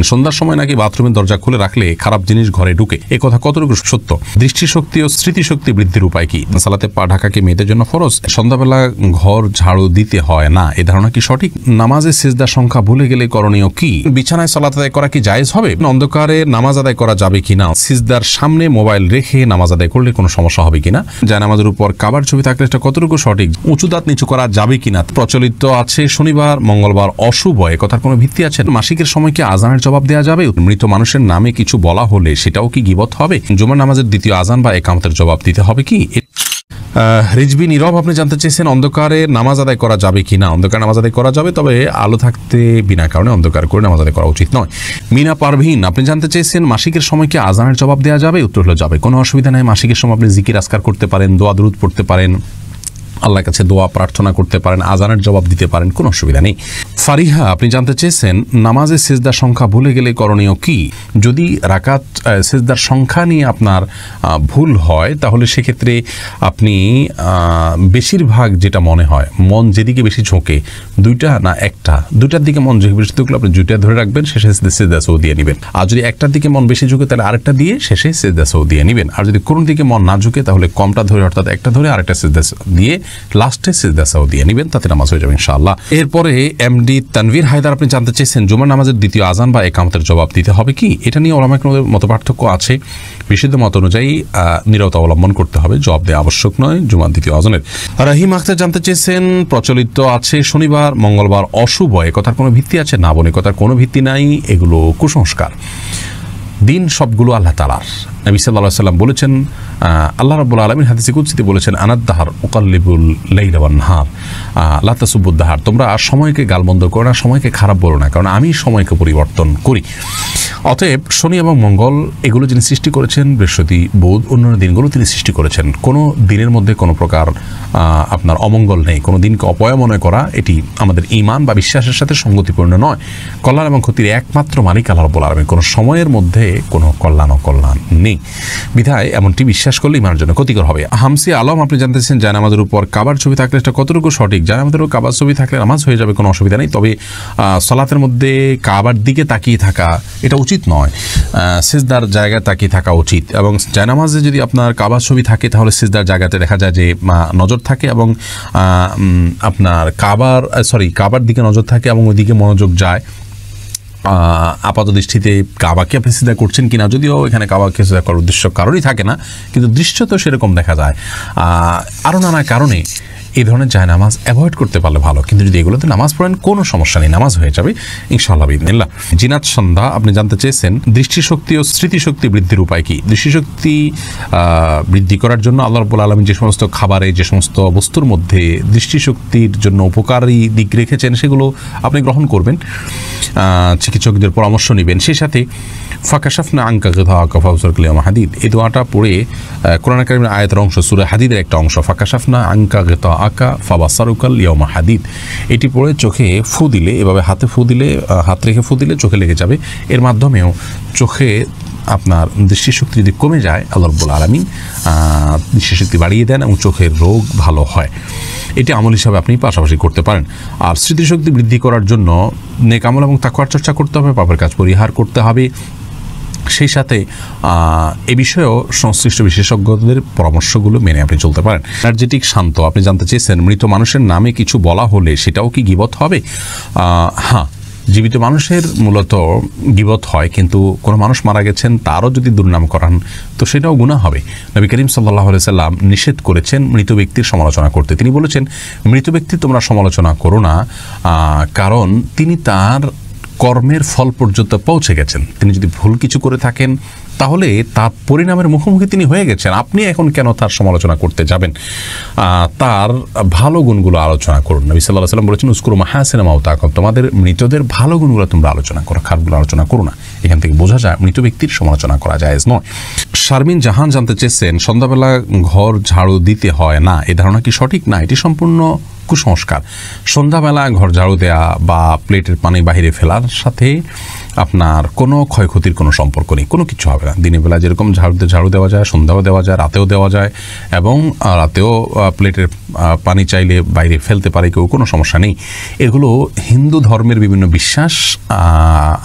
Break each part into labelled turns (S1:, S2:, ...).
S1: সন্ধ্যার সময় নাকি বাথরুমের দরজা খুলে রাখলে খারাপ জিনিস ঘরে ঢুকে, এ কথা কতটুকু সত্য? দৃষ্টিশক্তি ও স্মৃতিশক্তি বৃদ্ধির উপায় কি? সালাতে পা ঢাকা কি মেয়েদের জন্য ফরজ? সন্ধ্যাবেলা ঘর ঝাড়ু দিতে হয় না, এ ধারণা কি সঠিক? নামাজের সিজদার সংখ্যা ভুলে গেলে করণীয় কি? বিছানায় সালাত আদায় করা কি জায়েজ হবে? অন্ধকারে নামাজ আদায় করা যাবে কিনা? সিজদার সামনে মোবাইল রেখে নামাজ আদায় করলে কোনো সমস্যা হবে কিনা? জায়নামাজের উপর কাবার ছবি থাকলে এটা কতটুকু সঠিক? উঁচু দাঁত নিচু করা যাবে কিনা? প্রচলিত আছে শনিবার মঙ্গলবার অশুভ, এ কথার কোনো ভিত্তি আছে? মাসিকের সময় কি আজানের জবাব দেওয়া যাবে? মৃত মানুষের নামে কিছু বলা হলে সেটাও কি গীবত হবে? জুমার নামাজের দ্বিতীয় আজান বা একামতের জবাব দিতে হবে কি? রিজবি নীরব আপনি জানতে চেয়েছেন অন্ধকারে নামাজ আদায় করা যাবে কিনা? অন্ধকার নামাজ আদায় করা যাবে, তবে আলো থাকতে বিনা কারণে অন্ধকার করে নামাজ আদায় করা উচিত নয়। মিনা পারভিন আপনি জানতে চেয়েছেন মাসিকের সময় কি আজানের জবাব দেওয়া যাবে? উত্তর হলো যাবে, কোনো অসুবিধা নেই। মাসিকের সময় আপনি জিকির আজকার করতে পারেন, দোয়া দুরূদ পড়তে পারেন, আল্লাহর কাছে দোয়া প্রার্থনা করতে পারেন, আজানের জবাব দিতে পারেন, কোনো অসুবিধা নেই। ফারিহা আপনি জানতে চেয়েছেন নামাজের সিজদার সংখ্যা ভুলে গেলে করণীয় কি? যদি রাকাত সিজদার সংখ্যা নিয়ে আপনার ভুল হয় তাহলে সেক্ষেত্রে আপনি বেশিরভাগ যেটা মনে হয় মন যেদিকে বেশি ঝোঁকে, দুইটা না একটা, দুইটার দিকে মন ঝুঁকে বেশি ঝুঁকলে আপনি দুইটা ধরে রাখবেন, শেষে সিজদা সৌ দিয়ে নেবেন। আর যদি একটার দিকে মন বেশি ঝুঁকে তাহলে আরেকটা দিয়ে শেষে সিজদা সৌ দিয়ে নেবেন। আর যদি কোনো দিকে মন না ঝুঁকে তাহলে কমটা ধরে অর্থাৎ একটা ধরে আরেকটা সিজদা দিয়ে লাস্টে সিজদা সাও দিয়ে নেবেন, তাতে নামাজ হয়ে যাবে ইনশাআল্লাহ। এরপরে এমডি তানভীর হায়দার আপনি জানতে চেয়েছেন জুমার নামাজের দ্বিতীয় আজান বা একামতের জবাব দিতে হবে কি? এটা নিয়ে ওলামায়ে মত পার্থক্য আছে। বিশুদ্ধ মত অনুযায়ী নীরবতা অবলম্বন করতে হবে, জবাব দেওয়া আবশ্যক নয় জুমার দ্বিতীয় আজানের। রহিম আখতার জানতে চেয়েছেন প্রচলিত আছে শনিবার মঙ্গলবার অশুভ, এ কথার কোনো ভিত্তি আছে? না বোন, এ কথার কোনো ভিত্তি নাই, এগুলো কুসংস্কার। দিন সবগুলো আল্লাহ তাআলার। নবী সাল্লাল্লাহু আলাইহি ওয়াসাল্লাম বলেছেন, আল্লাহ রাব্বুল আলামিন হাদিসে কুদসিতে বলেছেন, আনাদ-দাহর উকাল্লিবুল লাইলা ওয়ান নাহার লা তাসুব্বুদ দাহার, তোমরা আর সময়কে গালমন্দ করো না, সময়কে খারাপ বলো না, কারণ আমি সময়কে পরিবর্তন করি। অতএব শনি এবং মঙ্গল এগুলো যিনি সৃষ্টি করেছেন, বৃহস্পতি বুধ অন্যান্য দিনগুলো তিনি সৃষ্টি করেছেন। কোনো দিনের মধ্যে কোনো প্রকার আপনার অমঙ্গল নেই। কোনো দিনকে অপয়া মনে করা এটি আমাদের ঈমান বা বিশ্বাসের সাথে সঙ্গতিপূর্ণ নয়। কল্যাণ এবং ক্ষতির একমাত্র মালিক আল্লাহ রাব্বুল আলামিন, কোনো সময়ের মধ্যে কোনো কল্যাণ অকল্যাণ নেই, বিধায় এমনটি বিশ্বাস করলে ঈমানের জন্য ক্ষতিকর হবে। হামসি আলম আপনি জানতেছেন জায়নামাজের উপর কাবার ছবি থাকলে এটা কতটুকু সঠিক? জায়নামাজের উপর কাবার ছবি থাকলে নামাজ হয়ে যাবে, কোনো অসুবিধা নেই, তবে সালাতের মধ্যে কাবার দিকে তাকিয়ে থাকা এটা উচিত নয়। সিজদার জায়গায় তাকিয়ে থাকা উচিত। এবং জায়নামাজে যদি আপনার কাবার ছবি থাকে তাহলে সিজদার জায়গাতে দেখা যায় যে নজর থাকে এবং আপনার কাবার দিকে নজর থাকে এবং ওই দিকে মনোযোগ যায়। আপাত দৃষ্টিতে কাবাকে আপনি সিজদা করছেন কিনা, যদিও এখানে কাবাকে সিজদা করার উদ্দেশ্য কারোরই থাকে না, কিন্তু দৃশ্য তো সেরকম দেখা যায়। আরও নানা কারণে এই ধরনের জায়নামাজ অ্যাভয়েড করতে পারলে ভালো, কিন্তু যদি এগুলোতে নামাজ পড়েন কোনো সমস্যা নেই, নামাজ হয়ে যাবে ইনশাআল্লাহ বিইذনিল্লাহ। জিনাত সন্ধ্যা আপনি জানতে চেয়েছেন দৃষ্টিশক্তি ও স্মৃতিশক্তি বৃদ্ধির উপায় কি? দৃষ্টিশক্তি বৃদ্ধি করার জন্য আল্লাহ রাব্বুল আলামিন যে সমস্ত খাবারে, যে সমস্ত বস্তুর মধ্যে দৃষ্টিশক্তির জন্য উপকারী দিক রেখেছেন সেগুলো আপনি গ্রহণ করবেন, চিকিৎসকদের পরামর্শ নেবেন। সেই সাথে ফাকাশাফনা আনকা গিতাআকা ফাবসুরকা লিয়াওমা হাদিদ, এই দোয়াটা পড়ে কোরআন কারীমের আয়াতের অংশ সূরা হাদিদের একটা অংশ, ফাকাশাফনা আনকা গিতাআকা ফাবসুরকা লিয়াওমা হাদিদ, এটি পড়ে চোখে ফু দিলে, এভাবে হাতে ফু দিলে, হাত রেখে ফু দিলে চোখে লেগে যাবে। এর মাধ্যমেও চোখে আপনার দৃষ্টিশক্তি যদি কমে যায় আল্লাহ রাব্বুল আলামিন দৃষ্টিশক্তি বাড়িয়ে দেন এবং চোখের রোগ ভালো হয়। এটি আমল হিসাবে আপনি পাশাপাশি করতে পারেন। আর স্মৃতিশক্তি বৃদ্ধি করার জন্য নেক আমল এবং তাকওয়ার চর্চা করতে হবে, পাপের কাজ পরিহার করতে হবে। সেই সাথে এ বিষয়েও সংশ্লিষ্ট বিশেষজ্ঞদের পরামর্শগুলো মেনে আপনি চলতে পারেন। এনার্জেটিক শান্ত আপনি জানতে চেয়েছেন মৃত মানুষের নামে কিছু বলা হলে সেটাও কি গীবত হবে? হ্যাঁ, জীবিত মানুষের মূলত গীবত হয়, কিন্তু কোনো মানুষ মারা গেছেন তারও যদি দুর্নাম করান তো সেটাও গুনাহ হবে। নবী করিম সাল্লাল্লাহু আলাইহি সাল্লাম নিষেধ করেছেন মৃত ব্যক্তির সমালোচনা করতে। তিনি বলেছেন মৃত ব্যক্তি তোমরা সমালোচনা করো না, কারণ তিনি তার কর্মের ফল পর্যন্ত পৌঁছে গেছেন। তিনি যদি ভুল কিছু করে থাকেন তাহলে তার পরিণামের মুখোমুখি তিনি হয়ে গেছেন, আপনি এখন কেন তার সমালোচনা করতে যাবেন? তার ভালো গুণগুলো আলোচনা করুন। নবী সাল্লাল্লাহু আলাইহি সাল্লাম বলেছেন উযকুরু মাহাসিনা মাউতাকুম, তোমাদের মৃতদের ভালো গুণগুলো তোমরা আলোচনা করো, খারাপগুলো আলোচনা করো না। এখান থেকে বোঝা যায় মৃত ব্যক্তির সমালোচনা করা জায়েজ নয়। শারমিন জাহান জানতে চেয়েছেন সন্ধ্যাবেলা ঘর ঝাড়ু দিতে হয় না, এ ধারণা কি সঠিক? না, এটি সম্পূর্ণ কুসংস্কার। সন্ধ্যাবেলা ঘর ঝাড়ু দেওয়া বা প্লেটের পানি বাহিরে ফেলার সাথে আপনার কোনো ক্ষয়ক্ষতির কোনো সম্পর্ক নেই, কোনো কিছু হবে না। দিনের বেলা যেরকম ঝাড়ু দেওয়া যায়, সন্ধ্যাও দেওয়া যায়, রাতেও দেওয়া যায়, এবং রাতেও প্লেটের পানি চাইলে বাইরে ফেলতে পারে কেউ, কোনো সমস্যা নেই। এগুলো হিন্দু ধর্মের বিভিন্ন বিশ্বাস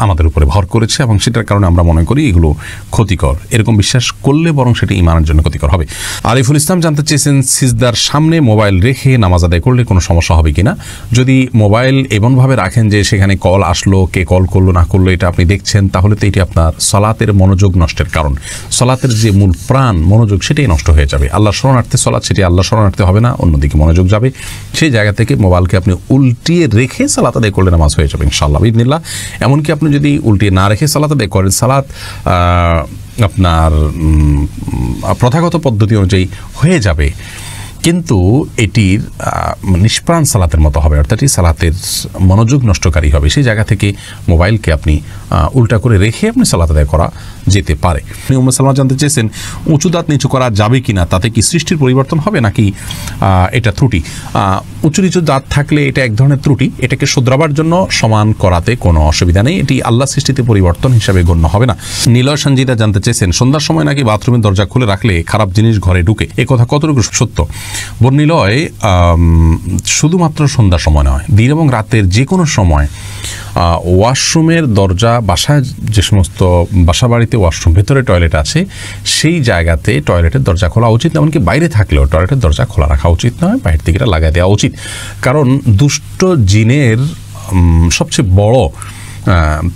S1: আমাদের উপরে ভর করেছে, এবং সেটার কারণে আমরা মনে করি এগুলো ক্ষতিকর। এরকম বিশ্বাস করলে বরং সেটা ঈমানের জন্য ক্ষতিকর হবে। আরিফুল ইসলাম জানতে চেয়েছেন, সিজদার সামনে মোবাইল রেখে নামাজ আদায় করলে কোনো সমস্যা হবে কিনা। যদি মোবাইল এমনভাবে রাখেন যে সেখানে কল আসলো, কে কল করলো না করলো এটা আপনি দেখছেন, তাহলে তো এটি আপনার সলাতের মনোযোগ নষ্টের কারণ। সলাতের যে মূল প্রাণ মনোযোগ সেটাই নষ্ট হয়ে যাবে। আল্লাহ শরণার্থে সলাৎ, সেটি আল্লাহ শরণার্থে হবে না, অন্যদিকে মনোযোগ যাবে। সেই জায়গা থেকে মোবাইলকে আপনি উল্টিয়ে রেখে সালাত আদায় করলে নামাজ হয়ে যাবে ইনশাআল্লাহ বিইذনিল্লাহ। এমনকি আপনি যদি উল্টিয়ে না রেখে সালাত আদায় করেন, সালাত আপনার প্রথাগত পদ্ধতি অনুযায়ী হয়ে যাবে, কিন্তু এটির নিষ্প্রাণ সালাতের মতো হবে, অর্থাৎ এই সালাতের মনোযোগ নষ্টকারী হবে। সেই জায়গা থেকে মোবাইলকে আপনি উল্টা করে রেখে আপনি সালাত আদায় করা যেতে পারে। উম্মে সালমা জানতে চেয়েছেন, উঁচু দাঁত নিচু করা যাবে কিনা, তাতে কি সৃষ্টির পরিবর্তন হবে নাকি এটা ত্রুটি? উঁচু নিচু দাঁত থাকলে এটা এক ধরনের ত্রুটি, এটাকে শুধরাবার জন্য সমান করাতে কোনো অসুবিধা নেই, এটি আল্লাহ সৃষ্টিতে পরিবর্তন হিসাবে গণ্য হবে না। নীলয় সঞ্জিতা জানতে চেয়েছেন, সন্ধ্যার সময় নাকি বাথরুমের দরজা খুলে রাখলে খারাপ জিনিস ঘরে ঢুকে, এ কথা কতটুকু সত্য? বর্ণিলয় শুধুমাত্র সন্ধ্যার সময় নয়, দিন এবং রাতের যে কোনো সময় ওয়াশরুমের দরজা, বাসায় যে সমস্ত বাসা বাড়িতে ওয়াশরুম, ভেতরে টয়লেট আছে, সেই জায়গাতে টয়লেটের দরজা খোলা উচিত। এমনকি বাইরে থাকলেও টয়লেটের দরজা খোলা রাখা উচিত নয়, বাইরে থেকে এটা লাগাই দেওয়া উচিত। কারণ দুষ্ট জিনের সবচেয়ে বড়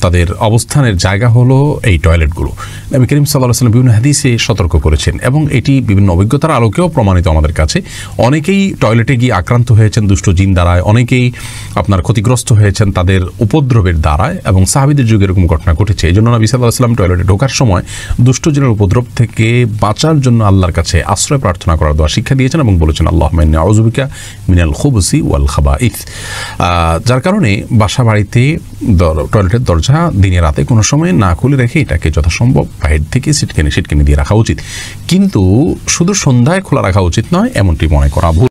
S1: তাদের অবস্থানের জায়গা হলো এই টয়লেটগুলো। নবী করিম সাল্লাল্লাহু আলাইহি ওয়াসাল্লাম বিভিন্ন হাদিসে সতর্ক করেছেন, এবং এটি বিভিন্ন অভিজ্ঞতার আলোকেও প্রমাণিত আমাদের কাছে। অনেকেই টয়লেটে গিয়ে আক্রান্ত হয়েছেন দুষ্ট জিন দ্বারায়, অনেকেই আপনার ক্ষতিগ্রস্ত হয়েছেন তাদের উপদ্রবের দ্বারায়, এবং সাহাবীদের যুগে এরকম ঘটনা ঘটেছে। এই জন্য নবী সাল্লাল্লাহু আলাইহি ওয়াসাল্লাম টয়লেটে ঢোকার সময় দুষ্ট জিনের উপদ্রব থেকে বাঁচার জন্য আল্লাহর কাছে আশ্রয় প্রার্থনা করার দোয়া শিক্ষা দিয়েছেন, এবং বলেছেন, আল্লাহুম্মা ইন্নী আউযু বিকা মিনাল খুবুসি ওয়াল খাবাইথ। যার কারণে বাসা বাড়িতে টয়লেটের দরজা দিনে রাতে কোনো সময় না খুলে রেখে এটাকে যথাসম্ভব বাইরে থেকে সিটকেনি দিয়ে রাখা উচিত, কিন্তু শুধু সন্ধ্যায় খোলা রাখা উচিত নয়, এমনটি মনে করা ভুল।